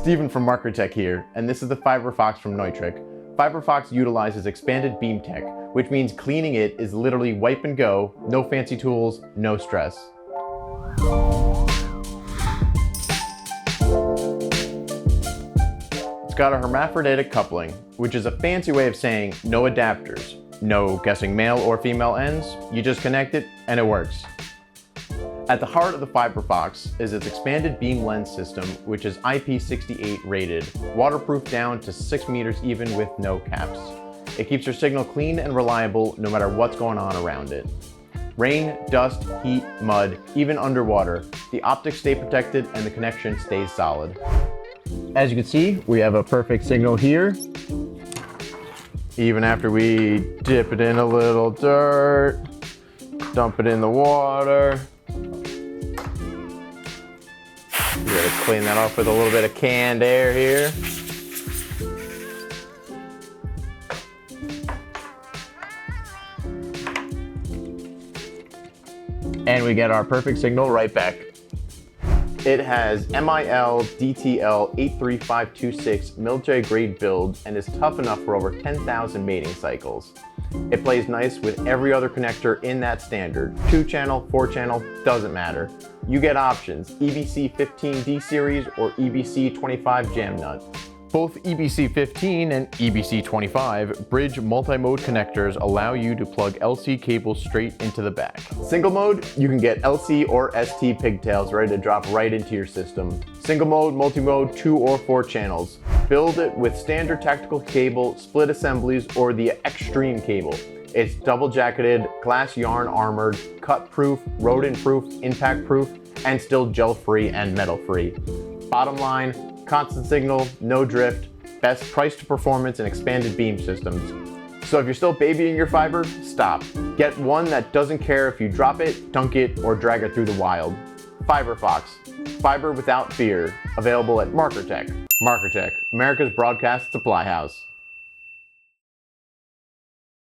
Steven from Markertek here, and this is the FIBERFOX from Neutrik. FIBERFOX utilizes expanded beam tech, which means cleaning it is literally wipe and go, no fancy tools, no stress. It's got a hermaphroditic coupling, which is a fancy way of saying no adapters. No guessing male or female ends, you just connect it and it works. At the heart of the FIBERFOX is its expanded beam lens system, which is IP68 rated, waterproof down to 6 meters even with no caps. It keeps your signal clean and reliable no matter what's going on around it. Rain, dust, heat, mud, even underwater, the optics stay protected and the connection stays solid. As you can see, we have a perfect signal here. Even after we dip it in a little dirt, dump it in the water. We gotta clean that off with a little bit of canned air here. And we get our perfect signal right back. It has MIL DTL 83526 military grade build and is tough enough for over 10,000 mating cycles. It plays nice with every other connector in that standard. 2-channel, 4-channel, doesn't matter. You get options, EBC15 D series or EBC25 jam nut. Both EBC15 and EBC25 bridge multi-mode connectors allow you to plug LC cables straight into the back. Single mode, you can get LC or ST pigtails ready to drop right into your system. Single mode, multi-mode, 2 or 4 channels. Build it with standard tactical cable, split assemblies, or the extreme cable. It's double jacketed, glass yarn armored, cut proof, rodent proof, impact proof, and still gel free and metal free. Bottom line, constant signal, no drift, best price to performance and expanded beam systems. So if you're still babying your fiber, stop. Get one that doesn't care if you drop it, dunk it, or drag it through the wild. FIBERFOX, fiber without fear, available at Markertek. Markertek, America's broadcast supply house.